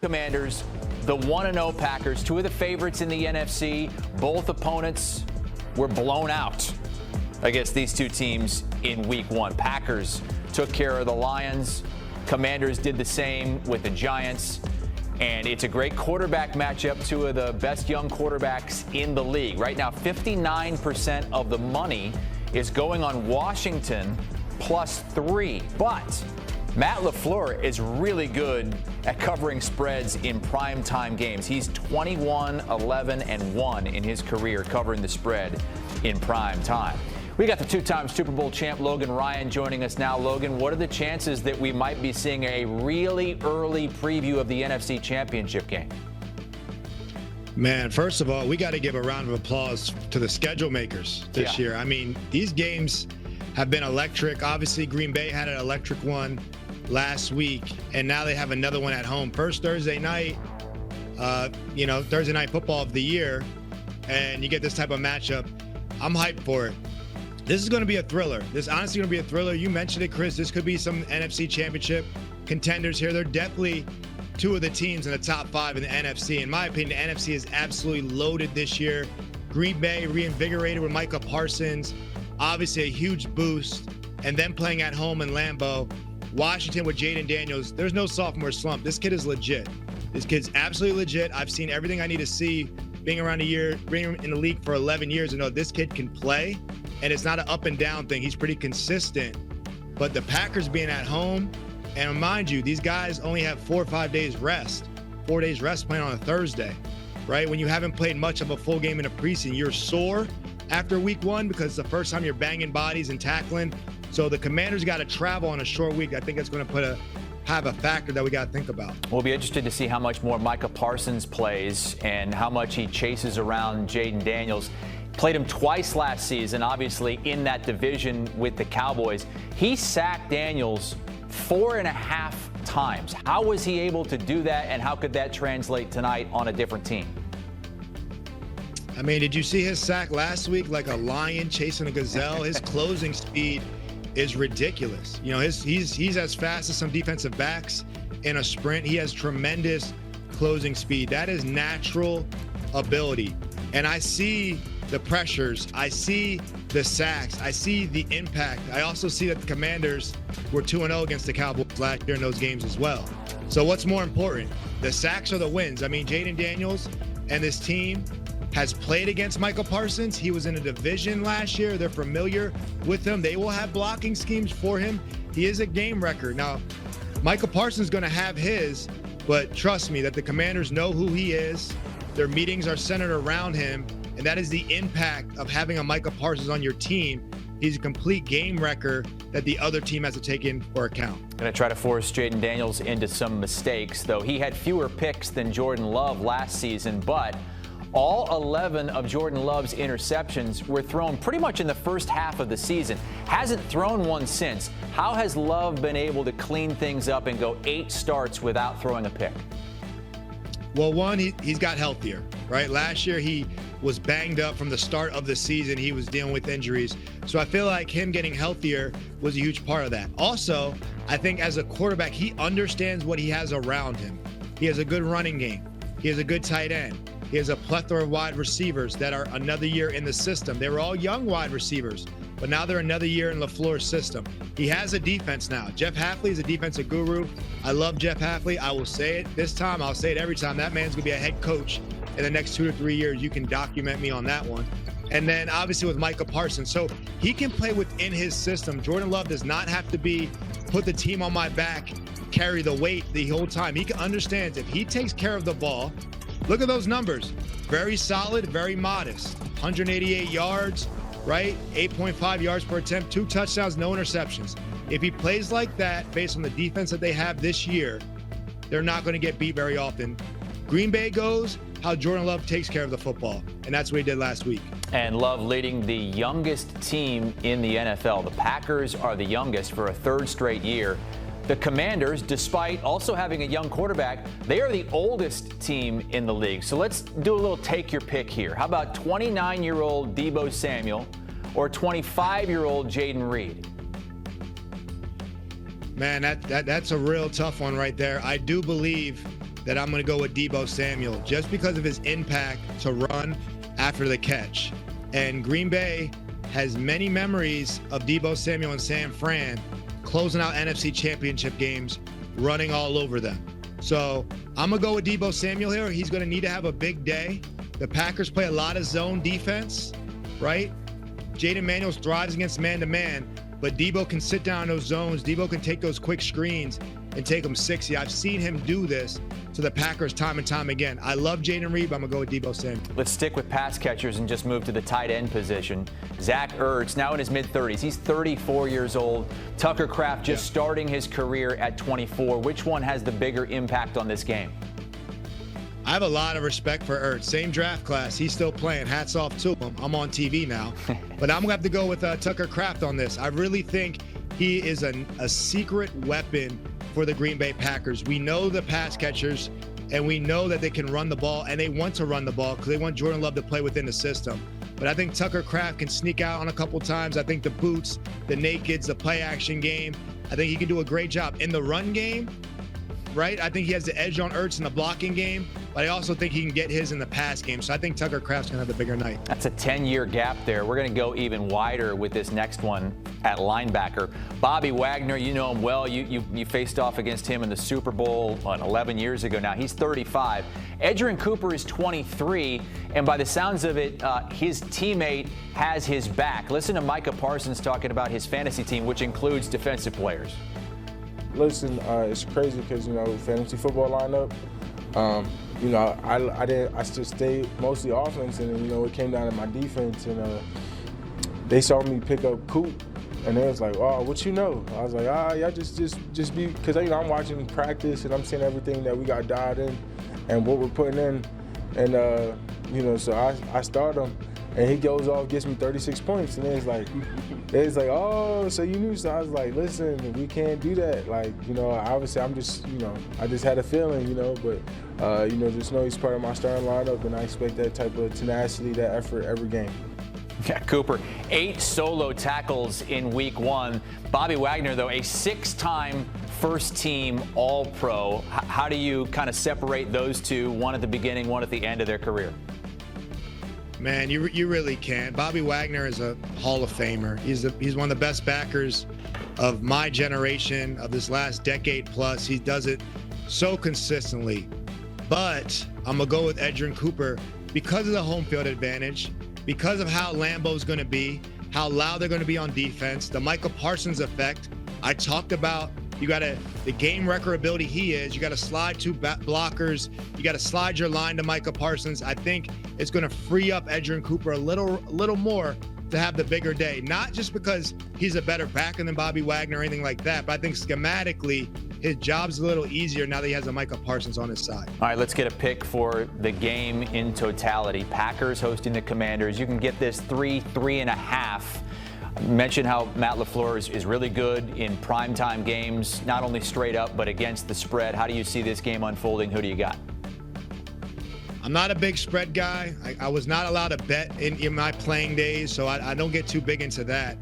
Commanders, the 1-0 Packers, two of the favorites in the NFC. Both opponents were blown out against these two teams in week one. Packers took care of the Lions. Commanders did the same with the Giants. And it's a great quarterback matchup, two of the best young quarterbacks in the league. Right now, 59% of the money is going on Washington +3. But Matt LaFleur is really good at covering spreads in primetime games. He's 21-11-1 in his career covering the spread in prime time. We got the two-time Super Bowl champ Logan Ryan joining us now. Logan, what are the chances that we might be seeing a really early preview of the NFC Championship game? Man, first of all, we got to give a round of applause to the schedule makers this year. I mean, these games have been electric. Obviously, Green Bay had an electric one last week, and now they have another one at home. First Thursday night, Thursday night football of the year, and you get this type of matchup. I'm hyped for it. This is going to be a thriller. This is honestly going to be a thriller. You mentioned it, Chris. This could be some NFC Championship contenders here. They're definitely two of the teams in the top 5 in the NFC. In my opinion, the NFC is absolutely loaded this year. Green Bay reinvigorated with Micah Parsons. Obviously a huge boost. And then playing at home in Lambeau. Washington with Jayden Daniels. There's no sophomore slump. This kid is legit. This kid's absolutely legit. I've seen everything I need to see being around a year, being in the league for 11 years, and know this kid can play. And it's not an up and down thing. He's pretty consistent. But the Packers being at home, and mind you, these guys only have 4 or 5 days rest. 4 days rest playing on a Thursday, right? When you haven't played much of a full game in a preseason, you're sore after week one because it's the first time you're banging bodies and tackling. So the Commanders got to travel on a short week. I think that's going to have a factor that we got to think about. We'll be interested to see how much more Micah Parsons plays and how much he chases around Jayden Daniels. Played him twice last season, obviously, in that division with the Cowboys. He sacked Daniels 4.5 times. How was he able to do that, and how could that translate tonight on a different team? I mean, did you see his sack last week like a lion chasing a gazelle? His closing speed is ridiculous. You know, he's as fast as some defensive backs in a sprint. He has tremendous closing speed. That is natural ability. And I see the pressures, I see the sacks, I see the impact. I also see that the Commanders were 2-0 against the Cowboys last year in those games as well. So what's more important, the sacks or the wins? I mean, Jayden Daniels and this team has played against Micah Parsons. He was in a division last year. They're familiar with him. They will have blocking schemes for him. He is a game wrecker. Now, Micah Parsons is going to have his, but trust me that the Commanders know who he is. Their meetings are centered around him. And that is the impact of having a Micah Parsons on your team. He's a complete game wrecker that the other team has to take in for account. Going to try to force Jayden Daniels into some mistakes, though. He had fewer picks than Jordan Love last season, but all 11 of Jordan Love's interceptions were thrown pretty much in the first half of the season. Hasn't thrown one since. How has Love been able to clean things up and go 8 starts without throwing a pick? Well, one, he's got healthier, right? Last year, he was banged up from the start of the season. He was dealing with injuries. So I feel like him getting healthier was a huge part of that. Also, I think as a quarterback, he understands what he has around him. He has a good running game. He has a good tight end. He has a plethora of wide receivers that are another year in the system. They were all young wide receivers, but now they're another year in LaFleur's system. He has a defense now. Jeff Hafley is a defensive guru. I love Jeff Hafley. I will say it this time. I'll say it every time. That man's going to be a head coach in the next 2 to 3 years. You can document me on that one. And then obviously with Micah Parsons. So he can play within his system. Jordan Love does not have to put the team on my back, carry the weight the whole time. He understands if he takes care of the ball. Look at those numbers. Very solid, very modest. 188 yards, right? 8.5 yards per attempt, 2 touchdowns, no interceptions. If he plays like that, based on the defense that they have this year, they're not going to get beat very often. Green Bay goes how Jordan Love takes care of the football, and that's what he did last week. And Love leading the youngest team in the NFL. The Packers are the youngest for a 3rd straight year. The Commanders, despite also having a young quarterback, they are the oldest team in the league. So let's do a little take your pick here. How about 29-year-old Deebo Samuel or 25-year-old Jayden Reed? Man, that's a real tough one right there. I do believe that I'm going to go with Deebo Samuel just because of his impact to run after the catch. And Green Bay has many memories of Deebo Samuel and San Fran closing out NFC Championship games, running all over them. So I'm going to go with Deebo Samuel here. He's going to need to have a big day. The Packers play a lot of zone defense, right? Jayden Daniels thrives against man-to-man, but Deebo can sit down in those zones. Deebo can take those quick screens and take them 60. I've seen him do this to the Packers time and time again. I love Jayden Reed, but I'm going to go with Deebo Samuel. Let's stick with pass catchers and just move to the tight end position. Zach Ertz, now in his mid-30s. He's 34 years old. Tucker Kraft just starting his career at 24. Which one has the bigger impact on this game? I have a lot of respect for Ertz. Same draft class. He's still playing. Hats off to him. I'm on TV now. But I'm going to have to go with Tucker Kraft on this. I really think he is a secret weapon for the Green Bay Packers. We know the pass catchers, and we know that they can run the ball, and they want to run the ball because they want Jordan Love to play within the system. But I think Tucker Kraft can sneak out on a couple times. I think the boots, the nakeds, the play action game, I think he can do a great job. In the run game, right? I think he has the edge on Ertz in the blocking game, but I also think he can get his in the pass game. So I think Tucker Kraft's going to have the bigger night. That's a 10-year gap there. We're going to go even wider with this next one at linebacker. Bobby Wagner, you know him well. You faced off against him in the Super Bowl 11 years ago now. He's 35. Edgerrin Cooper is 23, and by the sounds of it, his teammate has his back. Listen to Micah Parsons talking about his fantasy team, which includes defensive players. Listen, it's crazy because, fantasy football lineup, I just stayed mostly offense, and, it came down to my defense, and they saw me pick up Coop, and they was like, oh, what you know? I was like, yeah, just be, because, I'm watching practice, and I'm seeing everything that we got dialed in and what we're putting in, and, so I start him, and he goes off, gets me 36 points, and it's like, oh, so you knew. So I was like, listen, we can't do that. Like, obviously I'm just, I just had a feeling, but, just know he's part of my starting lineup, and I expect that type of tenacity, that effort every game. Yeah, Cooper, 8 solo tackles in week 1. Bobby Wagner, though, a 6-time first-team All-Pro. How do you kind of separate those two, one at the beginning, one at the end of their career? Man, you really can't. Bobby Wagner is a Hall of Famer. He's one of the best backers of my generation, of this last decade plus. He does it so consistently. But I'm going to go with Edgerrin Cooper because of the home field advantage, because of how Lambeau's going to be, how loud they're going to be on defense, the Micah Parsons effect. I talked about the game record ability he is. You got to slide 2 blockers. You got to slide your line to Micah Parsons. I think it's going to free up Edgerrin Cooper a little more to have the bigger day. Not just because he's a better backer than Bobby Wagner or anything like that, but I think schematically his job's a little easier now that he has a Micah Parsons on his side. All right, let's get a pick for the game in totality. Packers hosting the Commanders. You can get this 3.5. Mention how Matt LaFleur is really good in primetime games, not only straight up, but against the spread. How do you see this game unfolding? Who do you got? I'm not a big spread guy. I was not allowed to bet in my playing days, so I don't get too big into that.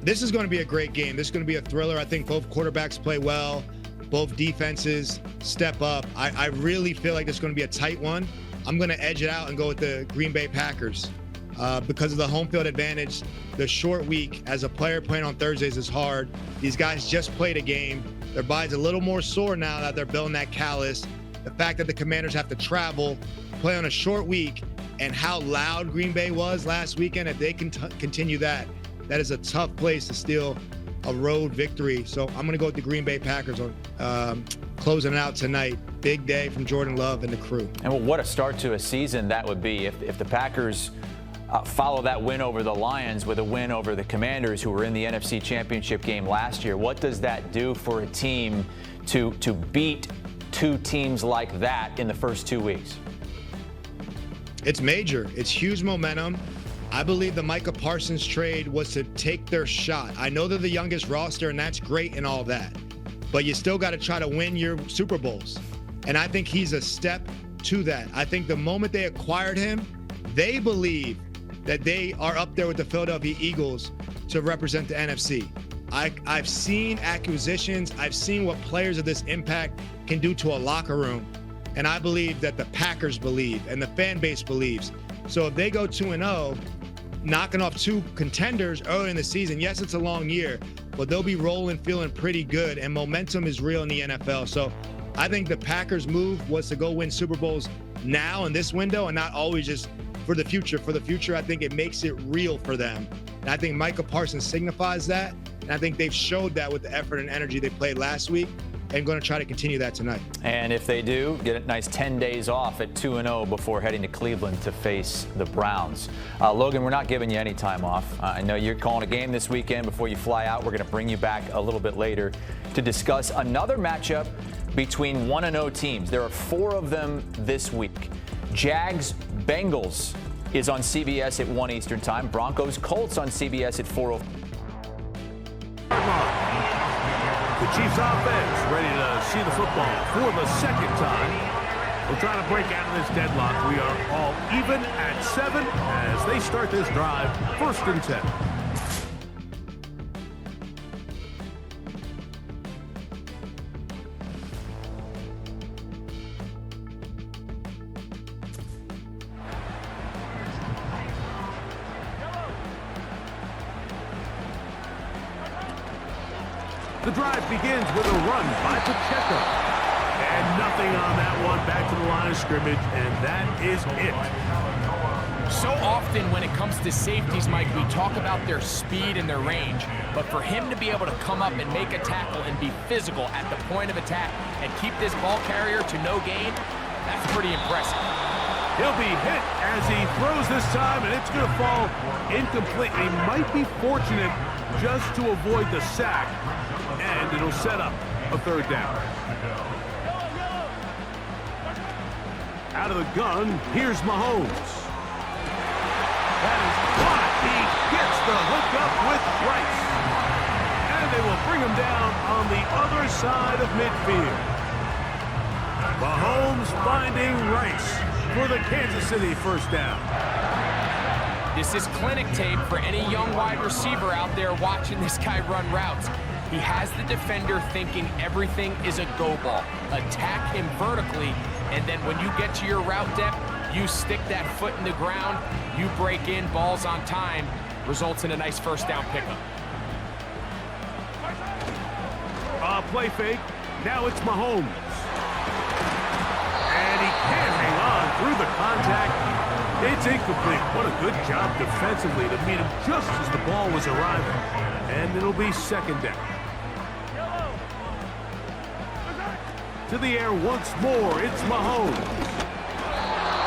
This is going to be a great game. This is going to be a thriller. I think both quarterbacks play well. Both defenses step up. I really feel like this is going to be a tight one. I'm going to edge it out and go with the Green Bay Packers. Because of the home field advantage, the short week as a player playing on Thursdays is hard. These guys just played a game. Their body's a little more sore now that they're building that callus. The fact that the Commanders have to travel, play on a short week, and how loud Green Bay was last weekend, if they can continue that is a tough place to steal a road victory. So I'm going to go with the Green Bay Packers on closing it out tonight. Big day from Jordan Love and the crew. And what a start to a season that would be if the Packers follow that win over the Lions with a win over the Commanders, who were in the NFC Championship game last year. What does that do for a team to beat 2 teams like that in the first 2 weeks? It's major. It's huge momentum. I believe the Micah Parsons trade was to take their shot. I know they're the youngest roster, and that's great and all that, but you still got to try to win your Super Bowls. And I think he's a step to that. I think the moment they acquired him, they believe that they are up there with the Philadelphia Eagles to represent the NFC. I've seen acquisitions. I've seen what players of this impact can do to a locker room. and I believe that the Packers believe and the fan base believes. So if they go 2-0, knocking off 2 contenders early in the season, yes, it's a long year, but they'll be rolling, feeling pretty good, and momentum is real in the NFL. So I think the Packers' move was to go win Super Bowls now in this window and not always just for the future. For the future, I think it makes it real for them. And I think Micah Parsons signifies that. And I think they've showed that with the effort and energy they played last week, and going to try to continue that tonight. And if they do, get a nice 10 days off at 2-0 before heading to Cleveland to face the Browns. Logan, we're not giving you any time off. I know you're calling a game this weekend before you fly out. We're going to bring you back a little bit later to discuss another matchup between 1-0 teams. There are 4 of them this week. Jags-Bengals is on CBS at 1 Eastern time. Broncos-Colts on CBS at 4:05. The Chiefs offense ready to see the football for the second time. We're trying to break out of this deadlock. We are all even at 7 as they start this drive, 1st and 10. The drive begins with a run by Pacheco. And nothing on that one. Back to the line of scrimmage, and that is it. So often when it comes to safeties, Mike, we talk about their speed and their range. But for him to be able to come up and make a tackle and be physical at the point of attack and keep this ball carrier to no gain, that's pretty impressive. He'll be hit as he throws this time, and it's going to fall incomplete. He might be fortunate just to avoid the sack. And it'll set up a 3rd down. Out of the gun, here's Mahomes. That is caught. He gets the hook up with Rice. And they will bring him down on the other side of midfield. Mahomes finding Rice for the Kansas City 1st down. This is clinic tape for any young wide receiver out there watching this guy run routes. He has the defender thinking everything is a go ball. Attack him vertically, and then when you get to your route depth, you stick that foot in the ground, you break in, balls on time, results in a nice 1st down pickup. Play fake. Now it's Mahomes. And he can't hang on through the contact. It's incomplete. What a good job defensively to meet him just as the ball was arriving. And it'll be 2nd down. To the air once more, it's Mahomes.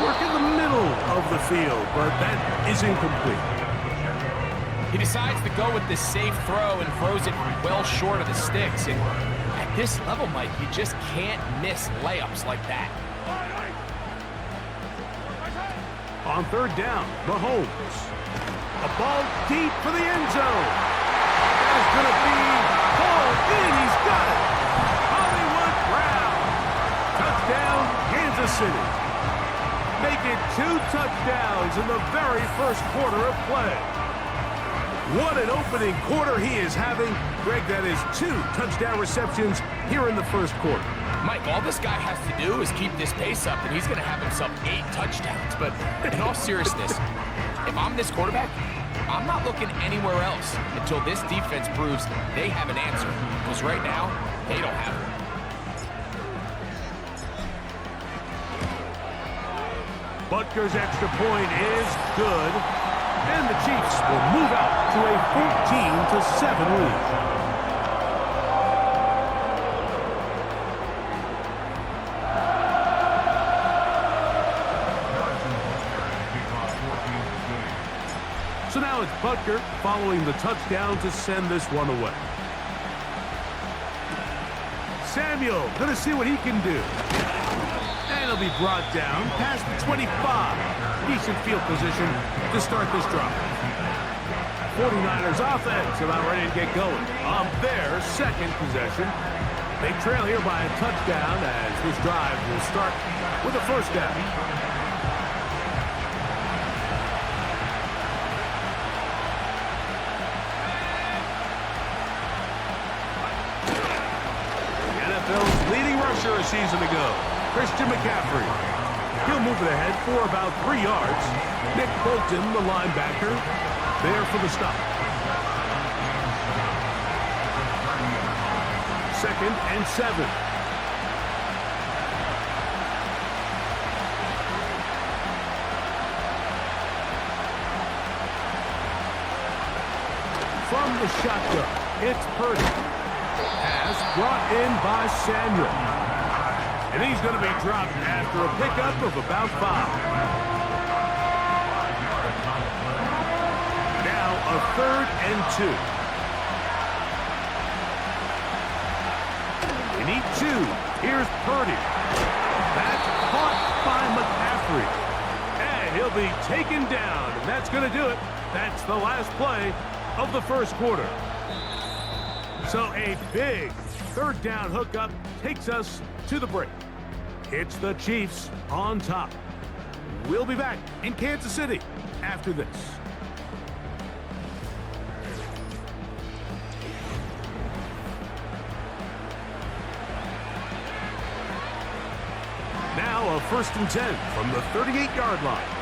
Work in the middle of the field, but that is incomplete. He decides to go with the safe throw and throws it well short of the sticks. And at this level, Mike, you just can't miss layups like that. On 3rd down, Mahomes. A ball deep for the end zone. That is going to be pulled in. He's got it. Hollywood Brown. Touchdown, Kansas City. Make it 2 touchdowns in the very 1st quarter of play. What an opening quarter he is having. Greg, that is 2 touchdown receptions here in the 1st quarter. Mike, all this guy has to do is keep this pace up, and he's going to have himself 8 touchdowns. But in all seriousness, if I'm this quarterback, I'm not looking anywhere else until this defense proves they have an answer. Because right now, they don't have it. Butker's extra point is good. And the Chiefs will move out to a 14-7 lead. So now it's Butker following the touchdown to send this one away. Samuel going to see what he can do. And he'll be brought down past the 25. Decent field position to start this drive. 49ers offense about ready to get going on their 2nd possession. They trail here by a touchdown as this drive will start with a 1st down. NFL's leading rusher a season ago. Christian McCaffrey. He'll move it ahead for about 3 yards. Nick Bolton, the linebacker, there for the stop. 2nd and 7. From the shotgun, it's Purdy. Pass brought in by Samuel. And he's going to be dropped after a pickup of about 5. Now a 3rd and 2. They need 2. Here's Purdy. That's caught by McCaffrey. And he'll be taken down. And that's going to do it. That's the last play of the first quarter. So a big 3rd down hookup takes us to the break. It's the Chiefs on top. We'll be back in Kansas City after this. Now a 1st and 10 from the 38-yard line.